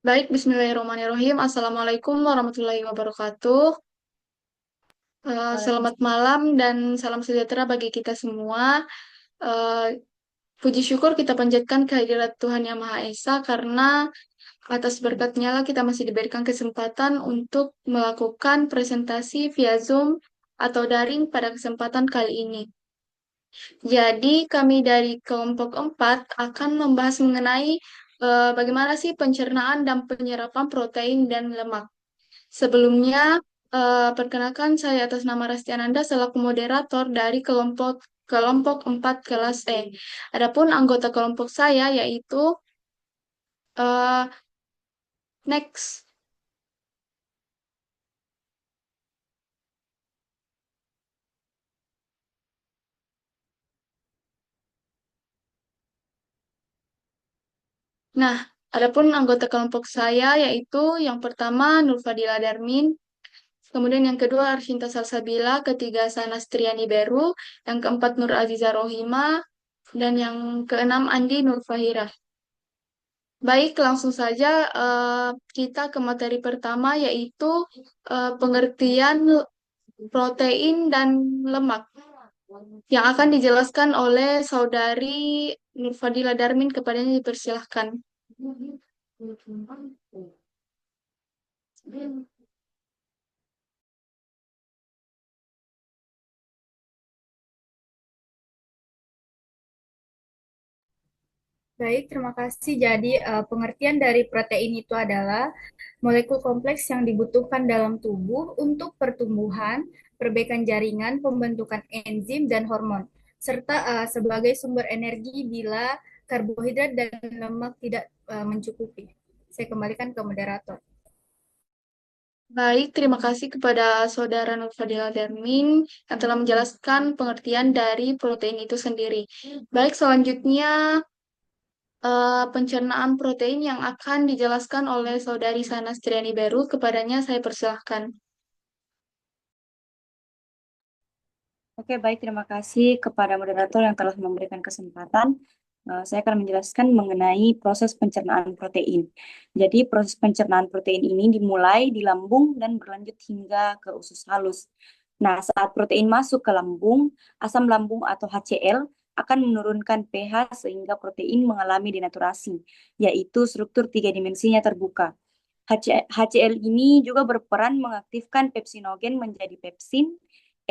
Baik, Bismillahirrahmanirrahim. Assalamualaikum warahmatullahi wabarakatuh. Selamat Waalaikumsalam. malam dan salam sejahtera bagi kita semua. Eh, Puji syukur kita panjatkan kehadirat Tuhan Yang Maha Esa karena atas berkatnya lah kita masih diberikan kesempatan untuk melakukan presentasi via Zoom atau daring pada kesempatan kali ini. Jadi kami dari kelompok 4 akan membahas mengenai bagaimana sih pencernaan dan penyerapan protein dan lemak. Sebelumnya, perkenalkan saya atas nama Rastiananda selaku moderator dari kelompok kelompok 4 kelas E. Adapun anggota kelompok saya yaitu eh, Next. Nah, adapun anggota kelompok saya yaitu yang pertama Nurfadila Darmin, kemudian yang kedua Arshinta Salsabila, ketiga Sanas Triani Beru, yang keempat Nur Aziza Rohima, dan yang keenam Andi Nurfahira. Baik, langsung saja kita ke materi pertama yaitu pengertian protein dan lemak yang akan dijelaskan oleh saudari Nurfadila Darmin. Kepadanya dipersilahkan. Baik, terima kasih. Jadi, pengertian dari protein itu adalah molekul kompleks yang dibutuhkan dalam tubuh untuk pertumbuhan, perbaikan jaringan, pembentukan enzim dan hormon, serta sebagai sumber energi bila karbohidrat dan lemak tidak mencukupi. Saya kembalikan ke moderator. Baik, terima kasih kepada saudara Nurfadila Darmin yang telah menjelaskan pengertian dari protein itu sendiri. Baik, selanjutnya pencernaan protein yang akan dijelaskan oleh saudari Sanas Triani Beru. Kepadanya saya persilahkan. Oke, baik. Terima kasih kepada moderator yang telah memberikan kesempatan. Saya akan menjelaskan mengenai proses pencernaan protein. Jadi, proses pencernaan protein ini dimulai di lambung dan berlanjut hingga ke usus halus. Nah, saat protein masuk ke lambung, asam lambung atau HCl akan menurunkan pH sehingga protein mengalami denaturasi, yaitu struktur tiga dimensinya terbuka. HCl ini juga berperan mengaktifkan pepsinogen menjadi pepsin,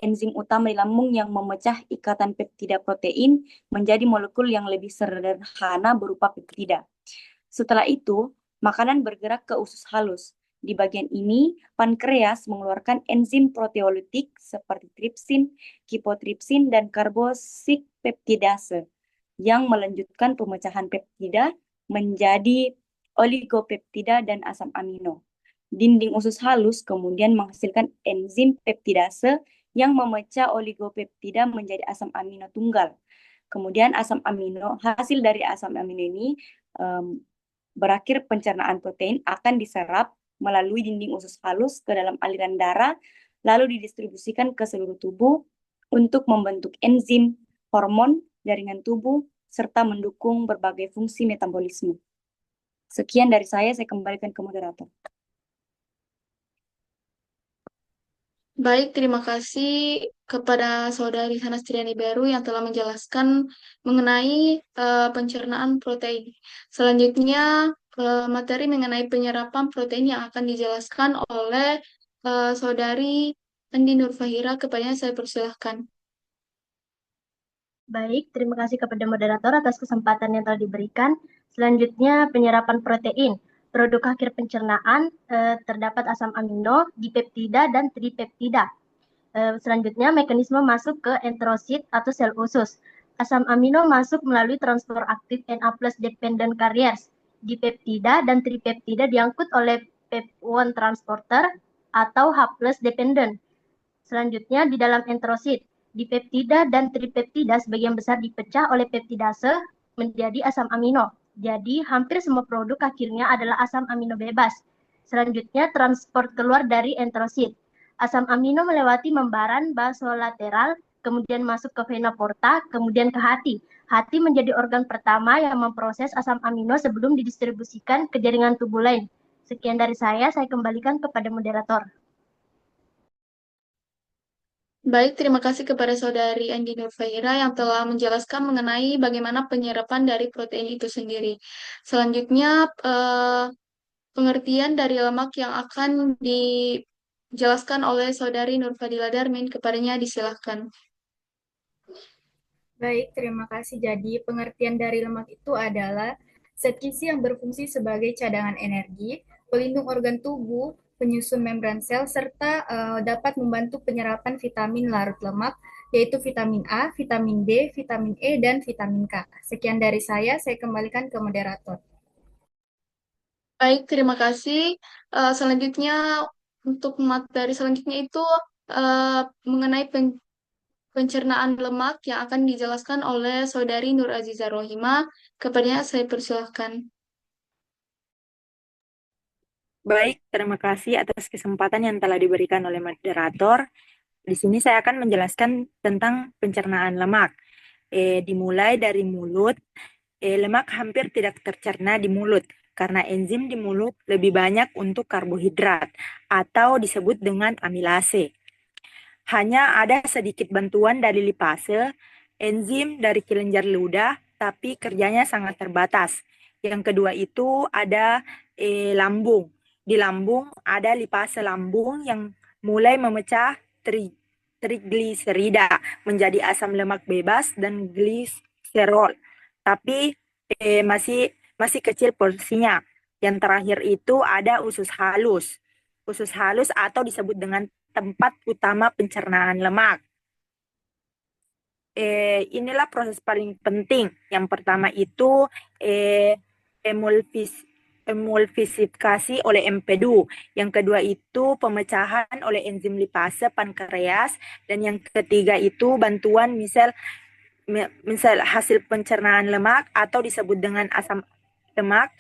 enzim utama di lambung yang memecah ikatan peptida protein menjadi molekul yang lebih sederhana berupa peptida. Setelah itu, makanan bergerak ke usus halus. Di bagian ini, pankreas mengeluarkan enzim proteolitik seperti tripsin, kipotripsin, dan karbosik peptidase yang melanjutkan pemecahan peptida menjadi oligopeptida dan asam amino. Dinding usus halus kemudian menghasilkan enzim peptidase yang memecah oligopeptida menjadi asam amino tunggal. Kemudian hasil dari asam amino ini em, berakhir pencernaan protein akan diserap melalui dinding usus halus ke dalam aliran darah, lalu didistribusikan ke seluruh tubuh untuk membentuk enzim, hormon, jaringan tubuh, serta mendukung berbagai fungsi metabolisme. Sekian dari saya kembalikan ke moderator. Baik, terima kasih kepada saudari Sanas Triani Beru yang telah menjelaskan mengenai pencernaan protein. Selanjutnya, materi mengenai penyerapan protein yang akan dijelaskan oleh saudari Andi Nurfahira. Kepadanya saya persilahkan. Baik, terima kasih kepada moderator atas kesempatan yang telah diberikan. Selanjutnya, penyerapan protein. Produk akhir pencernaan terdapat asam amino, dipeptida, dan tripeptida. Selanjutnya, mekanisme masuk ke enterosit atau sel usus. Asam amino masuk melalui transport aktif Na plus dependent carriers. Dipeptida dan tripeptida diangkut oleh PEP1 transporter atau H plus dependent. Selanjutnya, di dalam enterosit, dipeptida dan tripeptida sebagian besar dipecah oleh peptidase menjadi asam amino. Jadi, hampir semua produk akhirnya adalah asam amino bebas. Selanjutnya, transport keluar dari enterosit. Asam amino melewati membran basolateral, kemudian masuk ke vena porta, kemudian ke hati. Hati menjadi organ pertama yang memproses asam amino sebelum didistribusikan ke jaringan tubuh lain. Sekian dari saya kembalikan kepada moderator. Baik, terima kasih kepada Saudari Andi Nurfaira yang telah menjelaskan mengenai bagaimana penyerapan dari protein itu sendiri. Selanjutnya, pengertian dari lemak yang akan dijelaskan oleh Saudari Nurfadila Darmin. Kepadanya disilahkan. Baik, terima kasih. Jadi, pengertian dari lemak itu adalah zat gizi yang berfungsi sebagai cadangan energi, pelindung organ tubuh, penyusun membran sel, serta dapat membantu penyerapan vitamin larut lemak, yaitu vitamin A, vitamin D, vitamin E, dan vitamin K. Sekian dari saya kembalikan ke moderator. Baik, terima kasih. Selanjutnya, untuk materi selanjutnya itu mengenai pencernaan lemak yang akan dijelaskan oleh Saudari Nur Aziza Rohima. Kepadanya saya persilahkan. Baik, terima kasih atas kesempatan yang telah diberikan oleh moderator. Di sini saya akan menjelaskan tentang pencernaan lemak. Dimulai dari mulut, lemak hampir tidak tercerna di mulut karena enzim di mulut lebih banyak untuk karbohidrat atau disebut dengan amilase. Hanya ada sedikit bantuan dari lipase, enzim dari kelenjar ludah, tapi kerjanya sangat terbatas. Yang kedua itu ada lambung. Di lambung ada lipase lambung yang mulai memecah trigliserida menjadi asam lemak bebas dan gliserol. Tapi masih masih kecil porsinya. Yang terakhir itu ada usus halus. Usus halus atau disebut dengan tempat utama pencernaan lemak. Inilah proses paling penting. Yang pertama itu emulfis, emulsifikasi oleh empedu. Yang kedua itu pemecahan oleh enzim lipase pankreas. Dan yang ketiga itu bantuan misal hasil pencernaan lemak atau disebut dengan asam lemak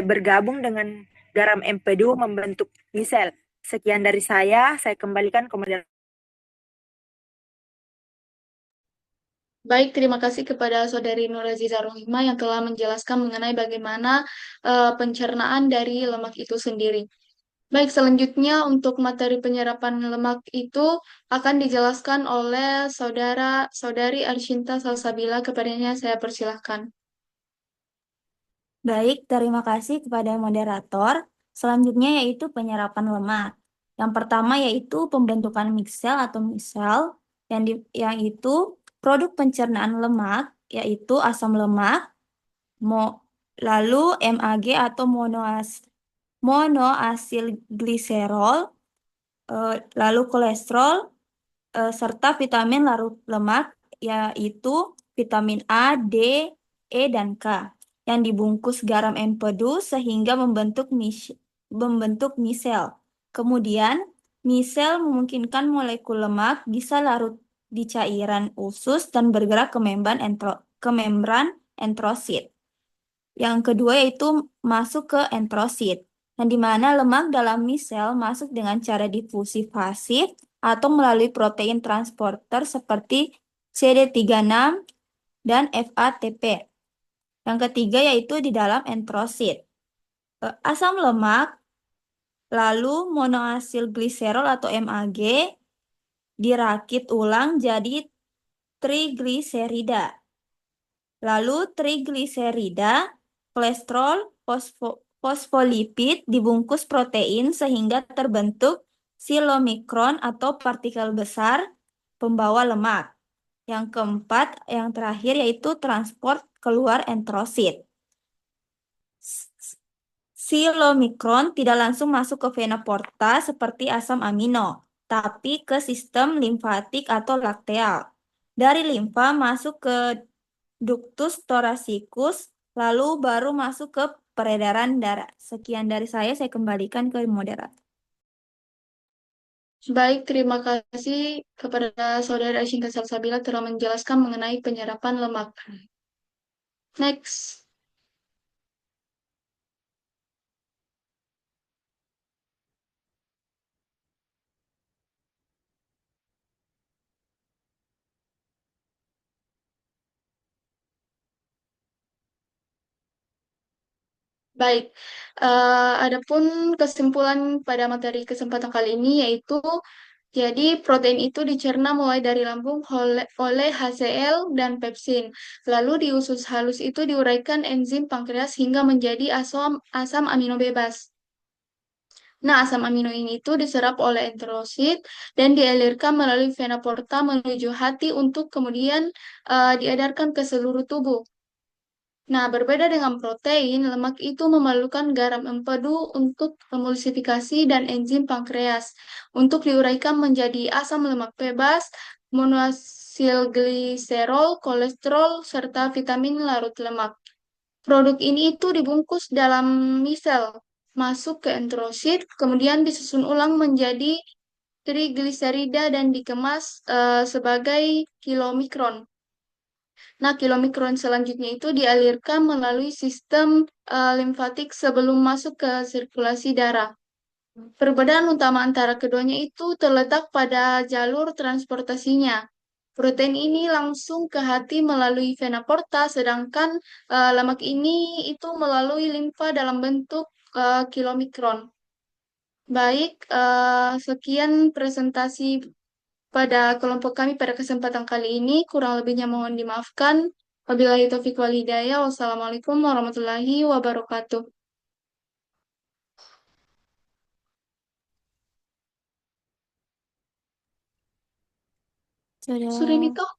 bergabung dengan garam empedu membentuk misel. Sekian dari saya kembalikan ke moderator. Baik, terima kasih kepada Saudari Nur Aziza Rohima yang telah menjelaskan mengenai bagaimana pencernaan dari lemak itu sendiri. Baik, selanjutnya untuk materi penyerapan lemak itu akan dijelaskan oleh Saudari Arshinta Salsabila. Kepadanya saya persilahkan. Baik, terima kasih kepada moderator. Selanjutnya yaitu penyerapan lemak. Yang pertama yaitu pembentukan micelle atau micelle, yang itu produk pencernaan lemak, yaitu asam lemak, lalu MAG atau monoasil gliserol, lalu kolesterol, serta vitamin larut lemak, yaitu vitamin A, D, E, dan K, yang dibungkus garam empedu sehingga membentuk misel. Kemudian, misel memungkinkan molekul lemak bisa larut di cairan usus dan bergerak ke membran enterosit. Yang kedua yaitu masuk ke enterosit, yang dimana lemak dalam misel masuk dengan cara difusi pasif atau melalui protein transporter seperti CD36 dan FATP. Yang ketiga yaitu di dalam enterosit. Asam lemak, lalu monoasil gliserol atau MAG, dirakit ulang jadi trigliserida. Lalu trigliserida, kolesterol, fosfolipid dibungkus protein sehingga terbentuk silomikron atau partikel besar pembawa lemak. Yang keempat, yang terakhir yaitu transport keluar enterosit. Silomikron tidak langsung masuk ke vena porta seperti asam amino, tapi ke sistem limfatik atau lakteal. Dari limfa masuk ke ductus thoracicus, lalu baru masuk ke peredaran darah. Sekian dari saya kembalikan ke moderator. Baik, terima kasih kepada Saudara Ashinta Salsabila telah menjelaskan mengenai penyerapan lemak. Next. Baik, adapun kesimpulan pada materi kesempatan kali ini yaitu, jadi protein itu dicerna mulai dari lambung oleh HCl dan pepsin. Lalu di usus halus itu diuraikan enzim pankreas hingga menjadi asam asam amino bebas. Nah, asam amino ini itu diserap oleh enterosit dan dialirkan melalui vena porta menuju hati untuk kemudian diedarkan ke seluruh tubuh. Nah, berbeda dengan protein, lemak itu memerlukan garam empedu untuk emulsifikasi dan enzim pankreas untuk diuraikan menjadi asam lemak bebas, monoasilgliserol, kolesterol, serta vitamin larut lemak. Produk ini itu dibungkus dalam misel, masuk ke enterosit, kemudian disusun ulang menjadi trigliserida dan dikemas sebagai kilomikron. Nah, kilomikron selanjutnya itu dialirkan melalui sistem limfatik sebelum masuk ke sirkulasi darah. Perbedaan utama antara keduanya itu terletak pada jalur transportasinya. Protein ini langsung ke hati melalui vena porta, sedangkan lemak ini itu melalui limfa dalam bentuk kilomikron. Baik, sekian presentasi pada kelompok kami pada kesempatan kali ini. Kurang lebihnya mohon dimaafkan. Wabillahi taufiq wal hidayah. Wassalamualaikum warahmatullahi wabarakatuh. Dadah. Sudah nikah?